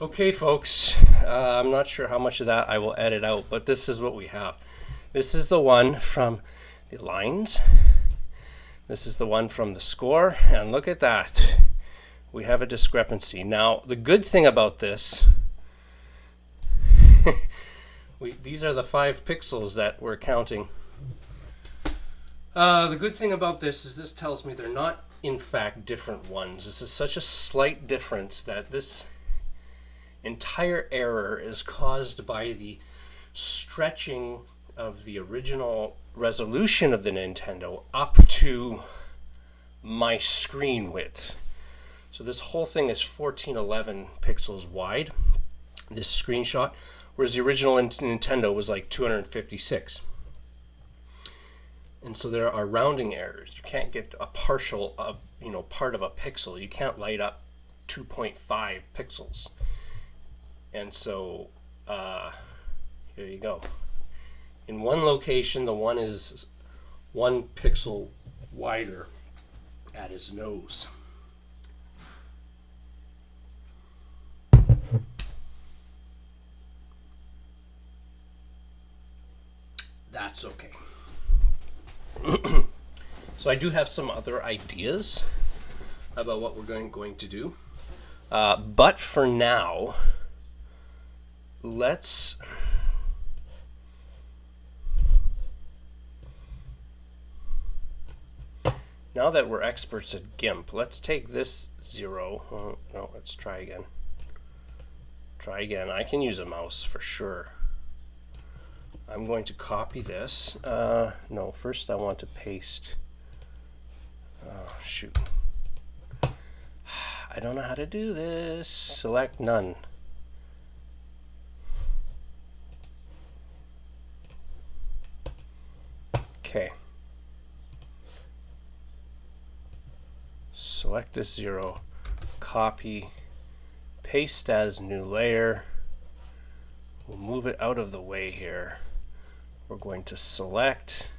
Okay, folks, I'm not sure how much of that I will edit out, but this is what we have. This is the one from the lines. This is the one from the score, and look at that. We have a discrepancy. Now, the good thing about this, these are the 5 pixels that we're counting. The good thing about this is this tells me they're not, in fact, different ones. This is such a slight difference that this entire error is caused by the stretching of the original resolution of the Nintendo up to my screen width. So this whole thing is 1411 pixels wide, this screenshot, whereas the original Nintendo was like 256. And so there are rounding errors. You can't get a partial, part of a pixel. You can't light up 2.5 pixels. And so here you go. In one location, the one is 1 pixel wider at his nose. That's okay. So I do have some other ideas about what we're going to do. But for now, let's now that we're experts at GIMP, let's take this 0. Oh, no, let's try again. Try again. I can use a mouse for sure. I'm going to copy this. No, first I want to paste. Oh, shoot. I don't know how to do this. Select none. Okay. Select this 0. Copy. Paste as new layer. We'll move it out of the way here. We're going to select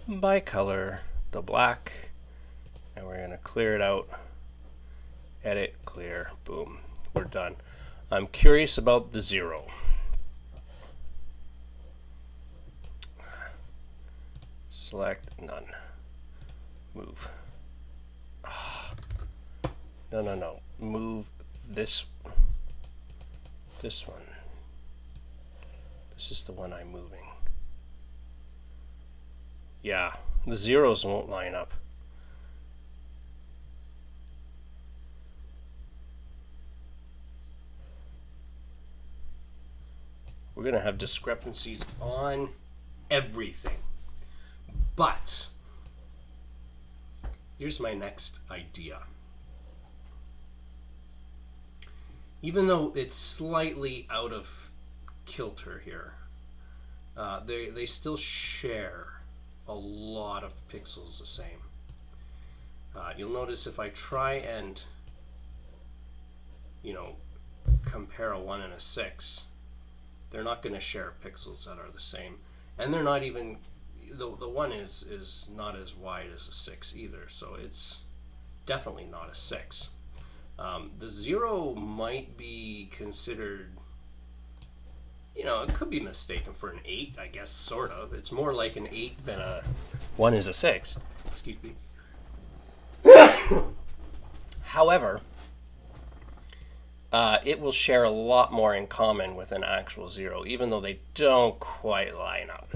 by color the black, and we're going to clear it out. Edit, clear, boom. We're done. I'm curious about the 0. Select none. Move. No. Move this one. This is the one I'm moving. Yeah, the zeros won't line up. We're going to have discrepancies on everything. But here's my next idea. Even though it's slightly out of kilter here, they still share a lot of pixels the same. You'll notice if I try and compare a 1 and a 6, they're not going to share pixels that are the same, and they're not even the 1 is not as wide as a 6 either, so it's definitely not a 6. The 0 might be considered, it could be mistaken for an 8, I guess, sort of. It's more like an 8 than a 1 is a 6. Excuse me. However, it will share a lot more in common with an actual 0, even though they don't quite line up.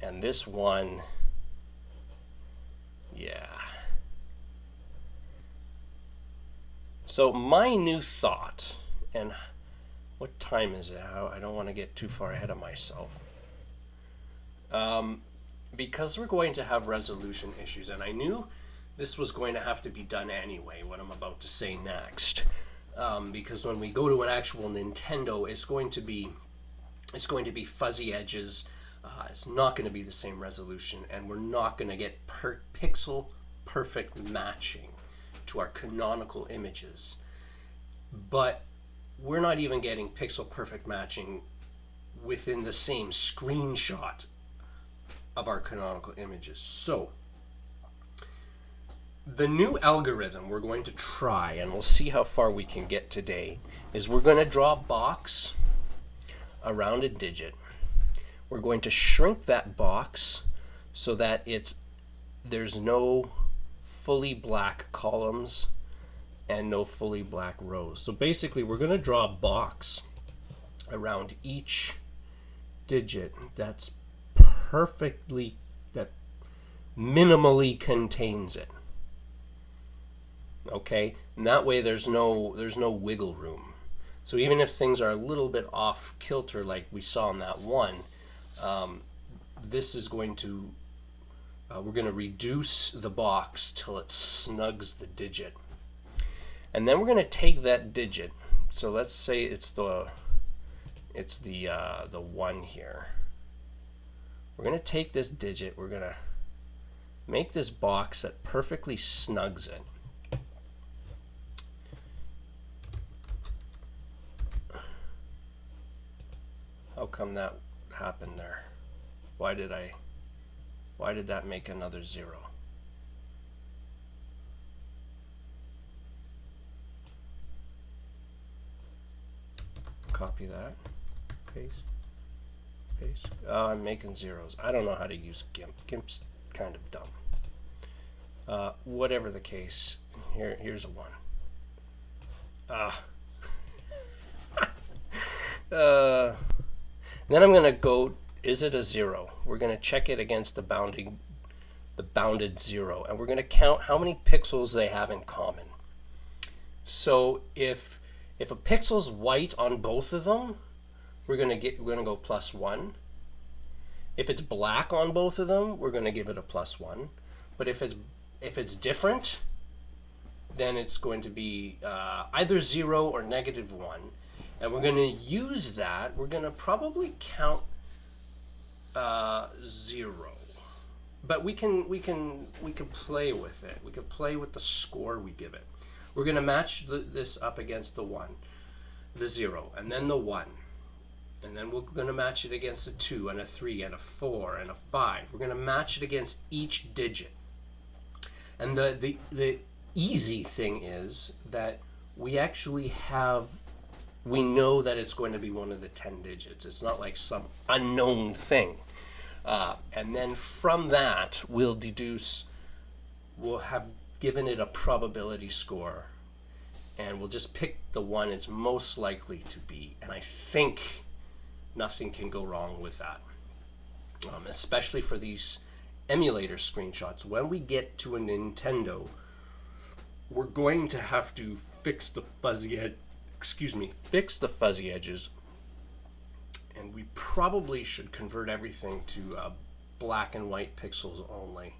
And this one, yeah. So my new thought, and what time is it? I don't want to get too far ahead of myself. Because we're going to have resolution issues, and I knew this was going to have to be done anyway, what I'm about to say next. Because when we go to an actual Nintendo, it's going to be fuzzy edges. It's not going to be the same resolution, and we're not going to get pixel perfect matching to our canonical images. But we're not even getting pixel perfect matching within the same screenshot of our canonical images. So The new algorithm we're going to try, and we'll see how far we can get today, is we're going to draw a box around a digit. We're going to shrink that box so that there's no fully black columns and no fully black rows. So basically we're going to draw a box around each digit that minimally contains it. Okay, and that way there's no wiggle room. So even if things are a little bit off kilter like we saw in that one, this is going to we're going to reduce the box till it snugs the digit. And then we're going to take that digit. So let's say it's the 1 here. We're going to take this digit, we're going to make this box that perfectly snugs it. How come that happened there? Why did that make another 0? Copy that. Paste. Paste. Oh, I'm making zeros. I don't know how to use GIMP. GIMP's kind of dumb. Whatever the case, here's a 1. Then I'm going to go, is it a 0? We're going to check it against the bounded 0, and we're going to count how many pixels they have in common. So if a pixel's white on both of them, we're going to go +1. If it's black on both of them, we're going to give it a +1. But if it's different, then it's going to be either 0 or -1. And we're going to use that. We're going to probably count 0, but we can play with it. We can play with the score we give it. We're going to match this up against the 1, the 0, and then the 1, and then we're going to match it against a 2 and a 3 and a 4 and a 5. We're going to match it against each digit. And the easy thing is that we actually we know that it's going to be one of the 10 digits. It's not like some unknown thing. And then from that, we'll have given it a probability score, and we'll just pick the one it's most likely to be. And I think nothing can go wrong with that, especially for these emulator screenshots. When we get to a Nintendo, we're going to have to fix the fuzzy edges, and we probably should convert everything to black and white pixels only.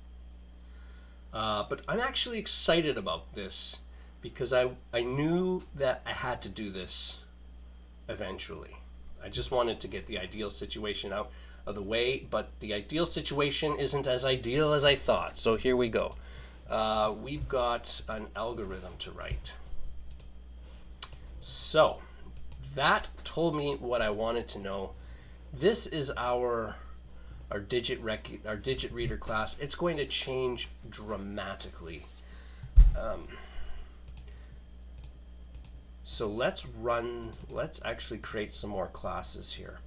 But I'm actually excited about this because I knew that I had to do this eventually. I just wanted to get the ideal situation out of the way, but the ideal situation isn't as ideal as I thought. So here we go. We've got an algorithm to write. So that told me what I wanted to know. This is our digit reader class. It's going to change dramatically. So let's actually create some more classes here.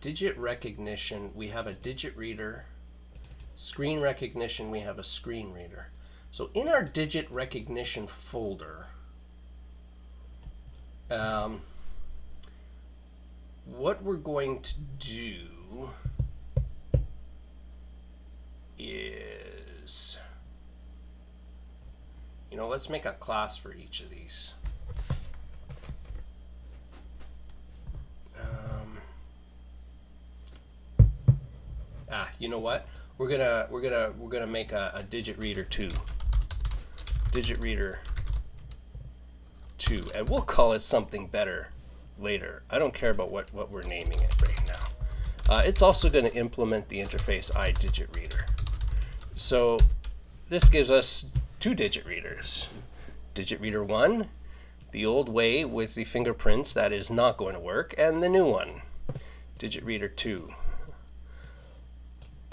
Digit recognition, we have a digit reader. Screen recognition, we have a screen reader. So in our digit recognition folder, what we're going to do is, let's make a class for each of these. You know what? We're gonna make a digit reader 2. Digit reader 2, and we'll call it something better later. I don't care about what we're naming it right now. It's also going to implement the interface iDigit reader. So this gives us 2 digit readers. Digit reader 1, the old way with the fingerprints, that is not going to work, and the new one, digit reader 2.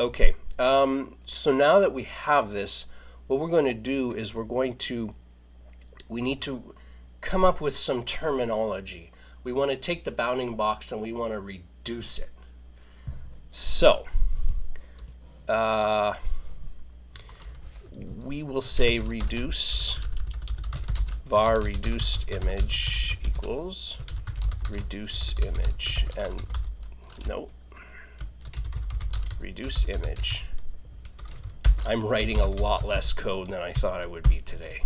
Okay, so now that we have this, what we're going to do is we need to come up with some terminology. We want to take the bounding box and we want to reduce it. So, we will say reduce var reduced image equals reduce image, and no, reduce image. I'm writing a lot less code than I thought I would be today.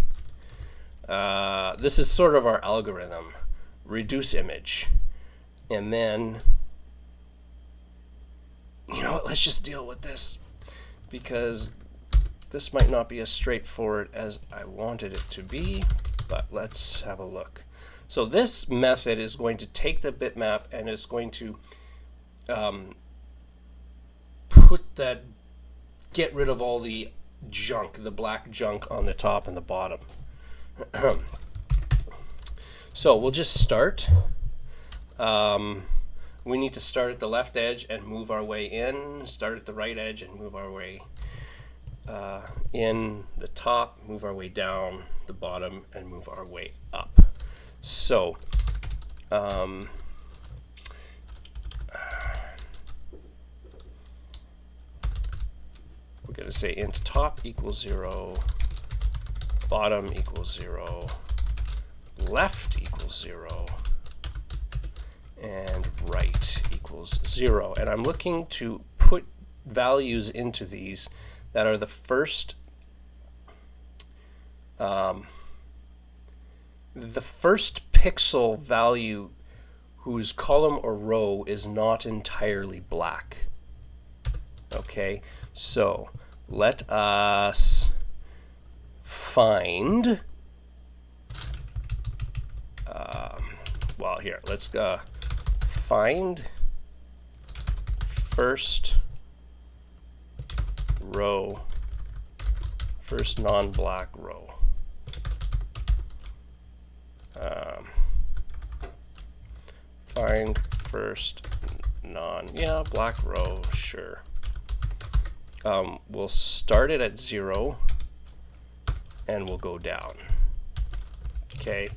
This is sort of our algorithm. Reduce image. And then, you know what, let's just deal with this, because this might not be as straightforward as I wanted it to be, but let's have a look. So this method is going to take the bitmap and it's going to get rid of all the junk, the black junk on the top and the bottom. So we'll just start. We need to start at the left edge and move our way in, start at the right edge and move our way in the top, move our way down the bottom, and move our way up. So we're going to say int top equals 0, bottom equals 0, left equals 0, and right equals 0. And I'm looking to put values into these that are the first pixel value whose column or row is not entirely black. Okay, so let us find, well, here, let's find first row, first non-black row. Find first black row, sure. We'll start it at 0 and we'll go down. Okay,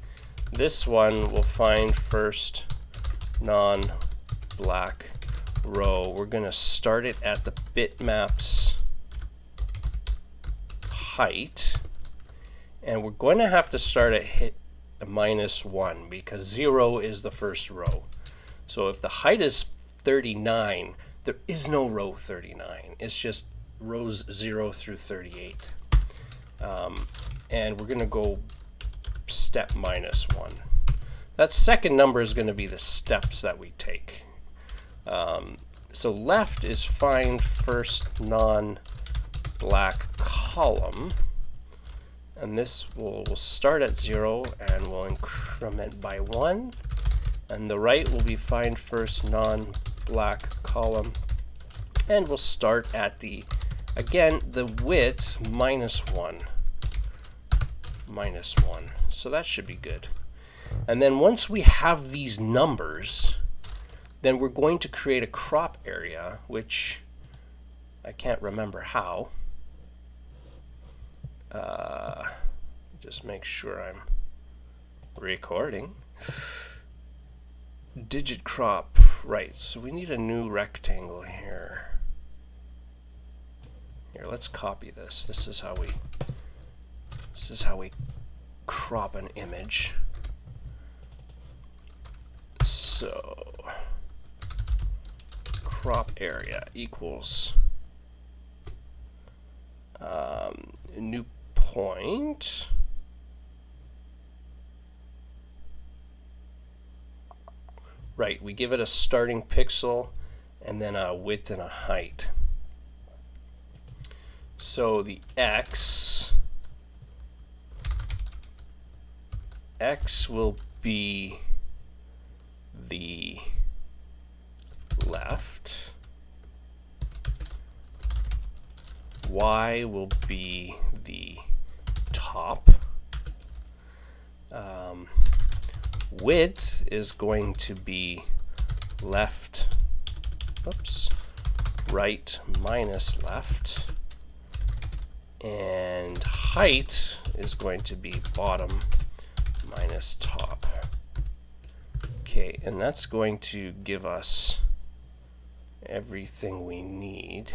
this one will find first non-black row. We're going to start it at the bitmap's height, and we're going to have to start at -1 because 0 is the first row. So if the height is 39, there is no row 39. It's just rows 0 through 38. And we're going to go step -1. That second number is going to be the steps that we take. So left is find first non-black column. And this will start at 0 and will increment by 1. And the right will be find first non-black column. And we'll start at the width -1. -1. So that should be good. And then once we have these numbers, then we're going to create a crop area, which I can't remember how. Just make sure I'm recording. Digit crop, right, so we need a new rectangle here. Here, let's copy this. This is how we crop an image. So crop area equals new point, right, we give it a starting pixel and then a width and a height. So the x will be the left, y will be the top, width is going to be left, right minus left, and height is going to be bottom minus top. Okay, and that's going to give us everything we need.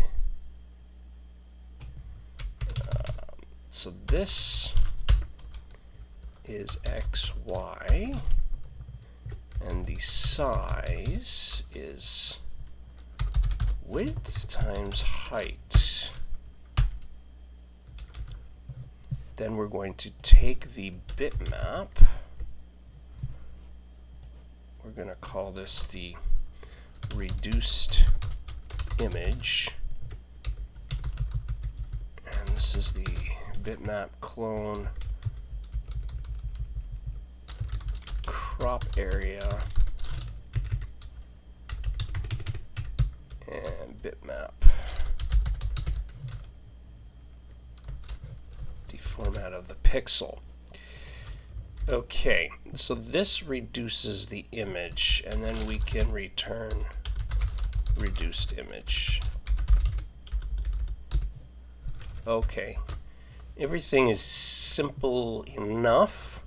So this is XY, and the size is width times height. Then we're going to take the bitmap. We're going to call this the reduced image. And this is the bitmap clone crop area and bitmap. The format of the pixel. Okay, so this reduces the image, and then we can return reduced image. Okay, everything is simple enough.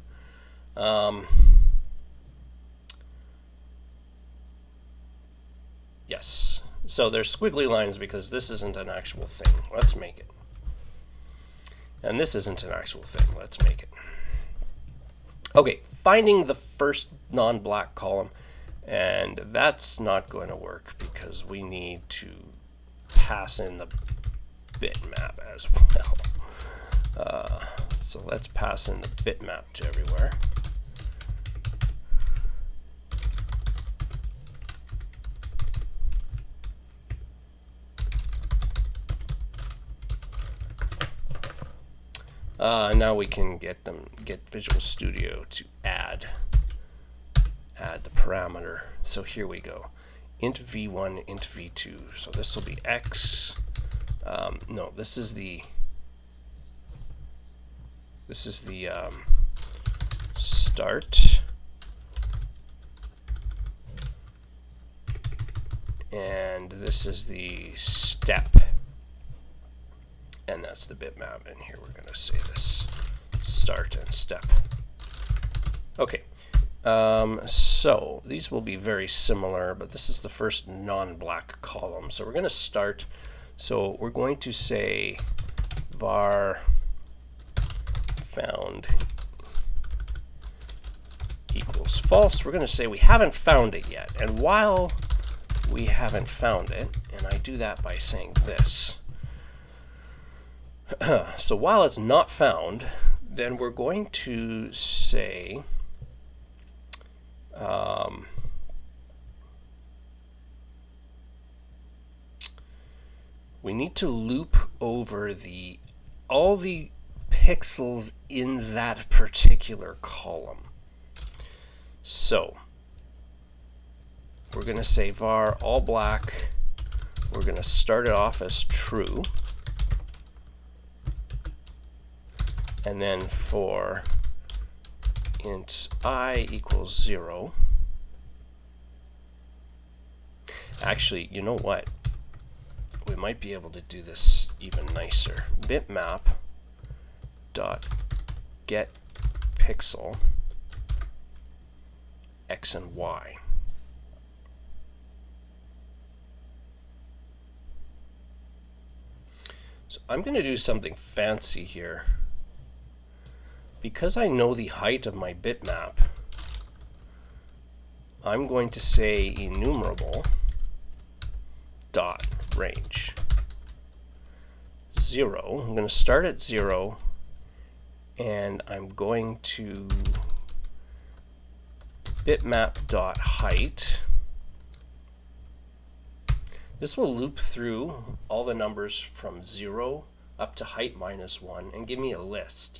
Yes, so there's squiggly lines because this isn't an actual thing. Let's make it. And this isn't an actual thing. Let's make it. Okay, finding the first non-black column, and that's not going to work because we need to pass in the bitmap as well. So let's pass in the bitmap to everywhere. Now we can get Visual Studio to add the parameter. So here we go, int v1, int v2. So this will be x. No, this is the start, and this is the step. And that's the bitmap, and here we're going to say this start and step. Okay, so these will be very similar, but this is the first non-black column. So we're going to start, so we're going to say var found equals false. We're going to say we haven't found it yet, and while we haven't found it, and I do that by saying this, so while it's not found, then we're going to say we need to loop over all the pixels in that particular column. So we're going to say var all black. We're going to start it off as true. And then for int I equals 0. Actually, you know what? We might be able to do this even nicer. Bitmap dot get pixel x and y. So I'm going to do something fancy here. Because I know the height of my bitmap, I'm going to say enumerable dot range 0. I'm going to start at 0, and I'm going to bitmap dot height. This will loop through all the numbers from 0 up to height minus 1 and give me a list.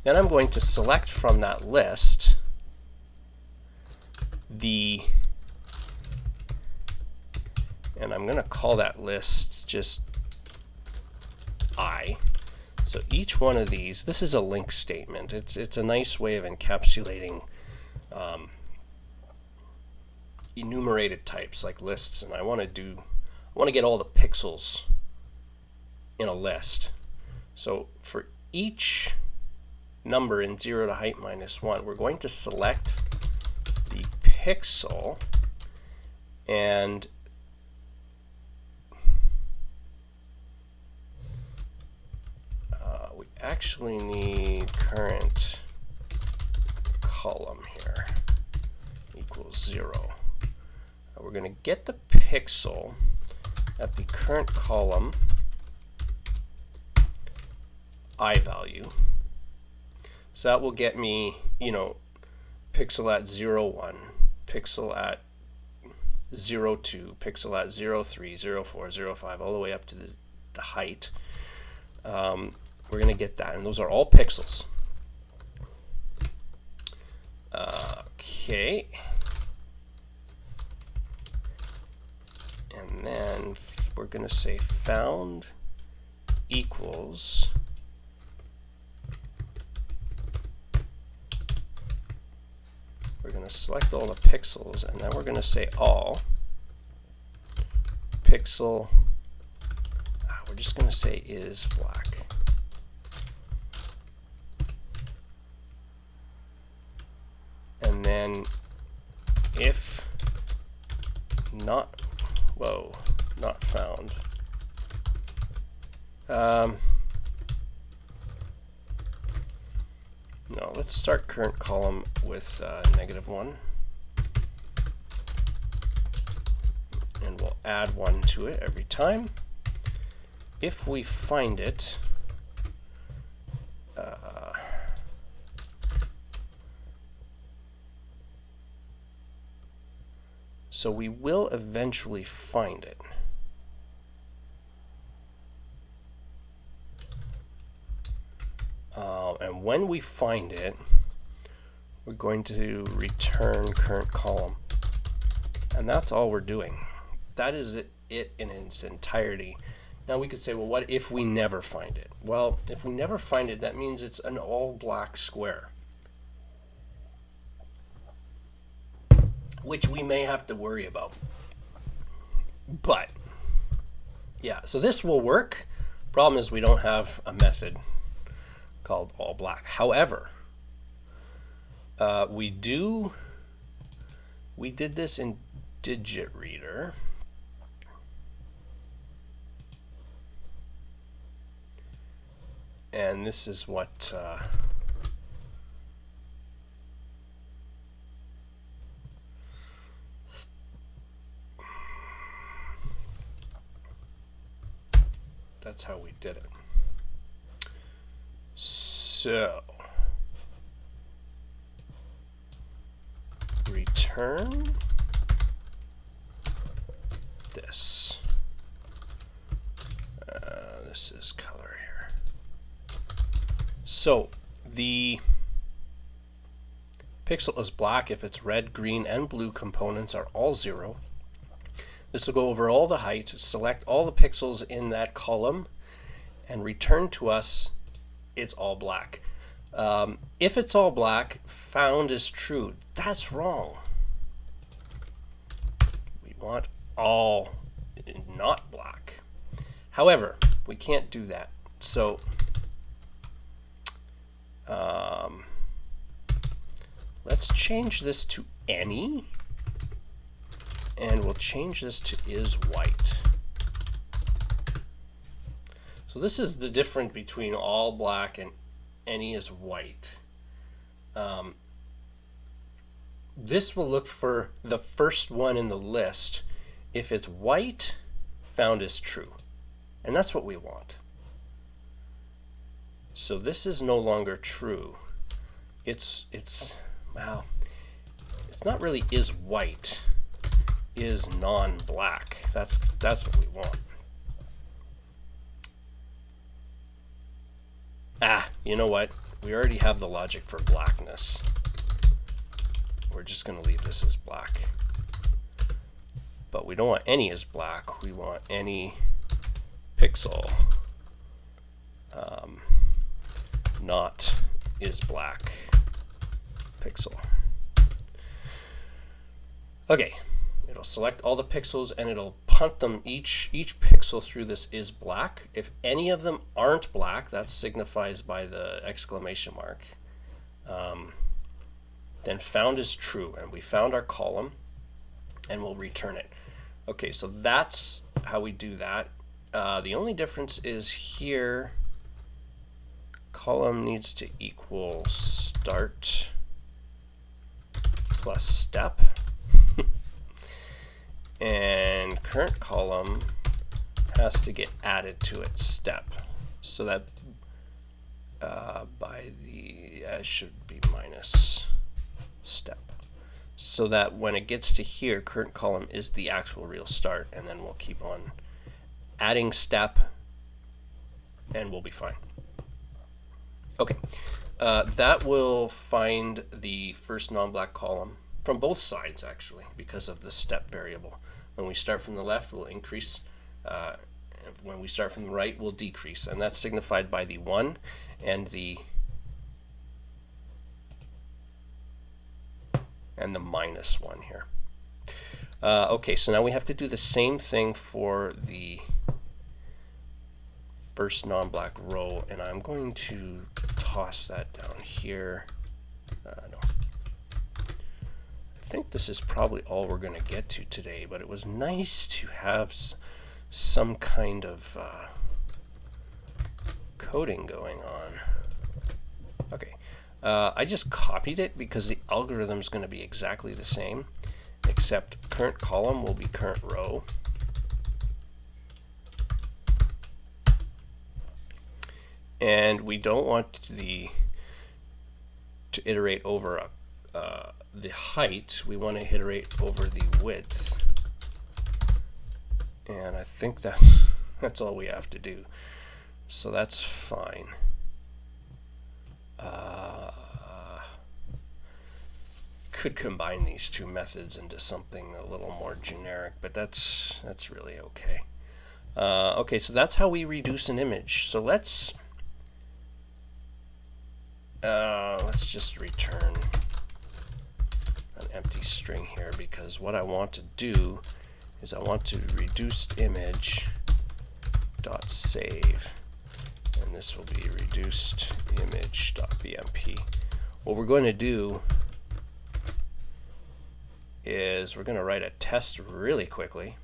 Then I'm going to select from that list and I'm going to call that list just I. So each one of these, this is a link statement. It's a nice way of encapsulating enumerated types like lists, and I want to do I want to get all the pixels in a list. So for each number in 0 to height minus 1, we're going to select the pixel, and we actually need current column here equals 0. We're going to get the pixel at the current column I value. So that will get me, pixel at 0, 1, pixel at 0, 2, pixel at 0, 3, 0, 4, 0, 5, all the way up to the height. We're going to get that, and those are all pixels. Okay. And then we're going to say found equals we're going to select all the pixels, and then we're going to say all pixel, we're just going to say is black. And then if not found, no, let's start current column with -1, and we'll add 1 to it every time. If we find it, so we will eventually find it. And when we find it, we're going to return current column. And that's all we're doing. That is it in its entirety. Now we could say, well, what if we never find it? Well, if we never find it, that means it's an all black square, which we may have to worry about. But yeah, so this will work. Problem is we don't have a method called all black. However, we did this in Digit Reader. And this is what that's how we did it. So return this. This is color here. So the pixel is black if its red, green, and blue components are all 0. This will go over all the height, select all the pixels in that column, and return to us it's all black. If it's all black, found is true. That's wrong. We want all not black. However, we can't do that. So let's change this to any, and we'll change this to is white. So this is the difference between all black and any is white. This will look for the first one in the list. If it's white, found is true. And that's what we want. So this is no longer true. It's not really is white, is non-black. That's what we want. You know what? We already have the logic for blackness. We're just going to leave this as black. But we don't want any as black. We want any pixel not is black pixel. Okay, it'll select all the pixels and it'll punt them, each pixel through this is black. If any of them aren't black, that signifies by the exclamation mark. Then found is true, and we found our column, and we'll return it. Okay, so that's how we do that. The only difference is here, column needs to equal start plus step. And current column has to get added to its step. So that by the, should be minus step. So that when it gets to here, current column is the actual real start, and then we'll keep on adding step, and we'll be fine. Okay, that will find the first non-black column from both sides, actually, because of the step variable. When we start from the left, we'll increase. When we start from the right, we'll decrease, and that's signified by the 1 and the -1 here. Okay, so now we have to do the same thing for the first non-black row, and I'm going to toss that down here. No. I think this is probably all we're going to get to today, but it was nice to have some kind of coding going on. Okay, I just copied it because the algorithm is going to be exactly the same, except current column will be current row. And we don't want to iterate over the height. We want to iterate over the width. And I think that's all we have to do. So that's fine. Could combine these two methods into something a little more generic, but that's really okay. Okay, so that's how we reduce an image. So let's just return an empty string here, because what I want to do is I want to reduce image dot save, and this will be reduced image dot bmp. What we're going to do is we're going to write a test really quickly.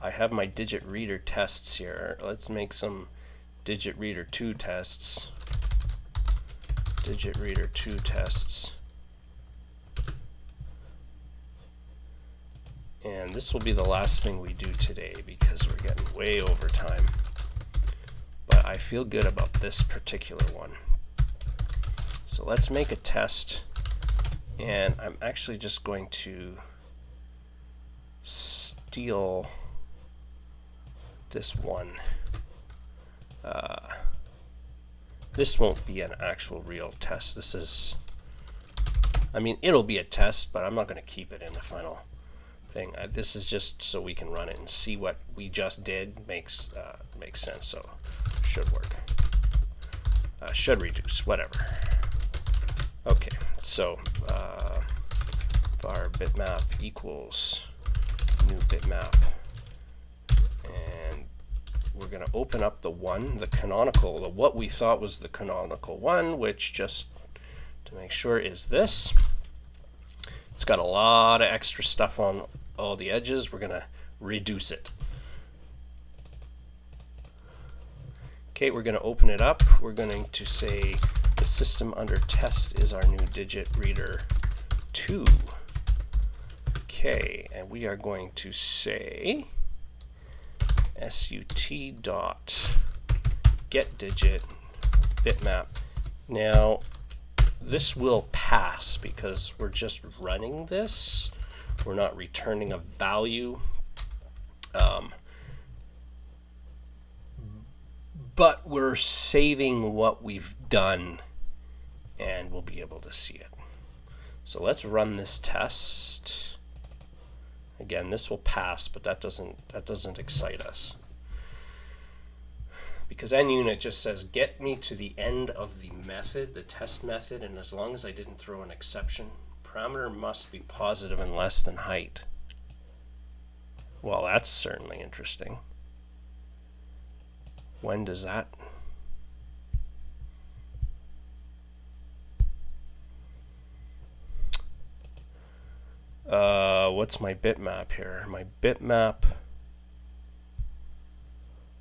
I have my digit reader tests here. Let's make some digit reader 2 tests. Digit reader 2 tests. And this will be the last thing we do today because we're getting way over time. But I feel good about this particular one. So let's make a test, and I'm actually just going to steal this one. This won't be an actual real test. This is, I mean, it'll be a test, but I'm not going to keep it in the final thing. This is just so we can run it and see what we just did makes sense. So should work. Should reduce, whatever. Okay, so var bitmap equals new bitmap, and we're going to open up the one, the canonical, what we thought was the canonical one, which, just to make sure, is this. It's got a lot of extra stuff on all the edges. We're going to reduce it. Okay, we're going to open it up. We're going to say the system under test is our new digit reader 2. Okay, and we are going to say sut dot get digit bitmap. Now this will pass because we're just running this. We're not returning a value. But we're saving what we've done, and we'll be able to see it. So let's run this test. Again, this will pass, but that doesn't excite us, because NUnit just says get me to the end of the method, the test method, and as long as I didn't throw an exception parameter must be positive and less than height. Well, that's certainly interesting. When does that? What's my bitmap here? My bitmap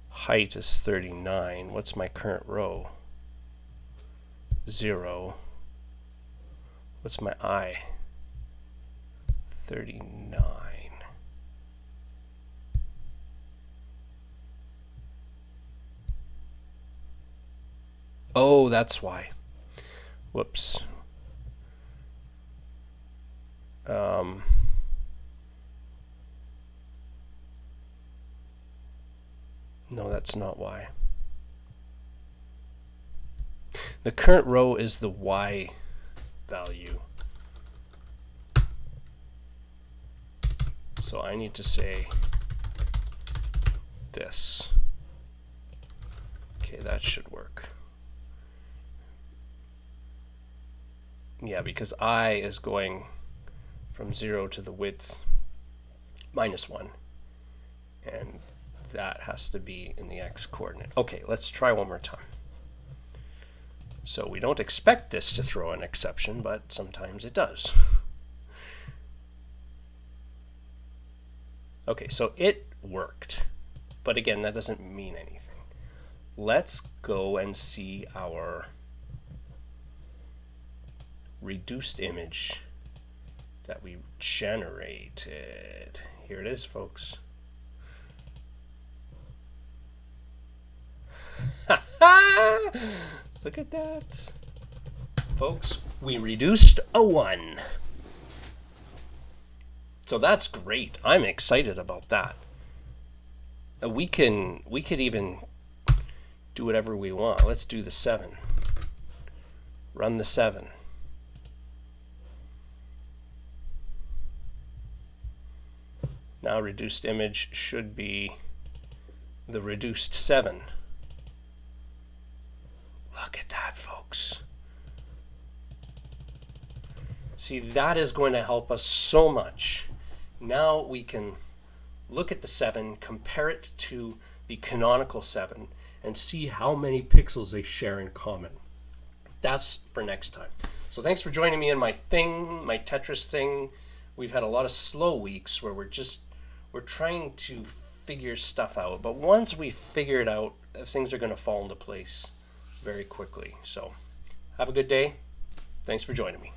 height is 39. What's my current row? 0. What's my I? 39. Oh, that's why. Whoops. No, that's not why. The current row is the Y value. So I need to say this. Okay, that should work. Yeah, because I is going from 0 to the width -1. And that has to be in the X coordinate. Okay, let's try one more time. So we don't expect this to throw an exception, but sometimes it does. Okay, so it worked. But again, that doesn't mean anything. Let's go and see our reduced image that we generated. Here it is, folks. Look at that. Folks, we reduced a 1. So that's great. I'm excited about that. We could even do whatever we want. Let's do the 7. Run the 7. Now reduced image should be the reduced 7. Look at that, folks. See, that is going to help us so much. Now we can look at the 7, compare it to the canonical 7, and see how many pixels they share in common. That's for next time. So thanks for joining me in my Tetris thing. We've had a lot of slow weeks where we're trying to figure stuff out. But once we figure it out, things are going to fall into place very quickly. So have a good day. Thanks for joining me.